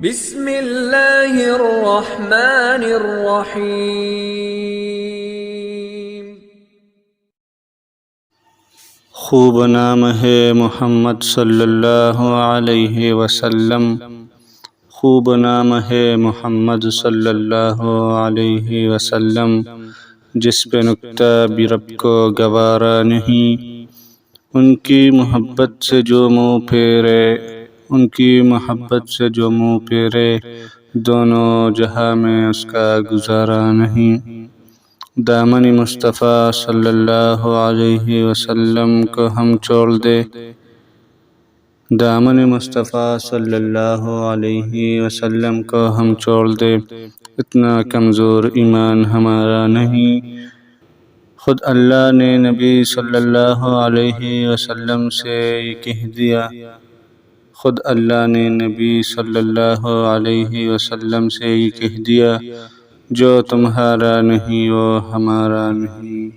بسم اللہ الرحمن الرحیم۔ خوب نام ہے محمد صلی اللہ علیہ وسلم، خوب نام ہے محمد صلی اللہ علیہ وسلم، جس پہ نکتہ بھی رب کو گوارا نہیں۔ ان کی محبت سے جو منہ پھیرے، ان کی محبت سے جو منہ پھیرے، دونوں جہاں میں اس کا گزارا نہیں۔ دامن مصطفیٰ صلی اللہ علیہ وسلم کو ہم چھوڑ دے، دامن مصطفیٰ صلی اللہ علیہ وسلم کو ہم چھوڑ دے، اتنا کمزور ایمان ہمارا نہیں۔ خود اللہ نے نبی صلی اللہ علیہ وسلم سے یہ کہہ دیا، خود اللہ نے نبی صلی اللہ علیہ وسلم سے یہ کہہ دیا، جو تمہارا نہیں وہ ہمارا نہیں۔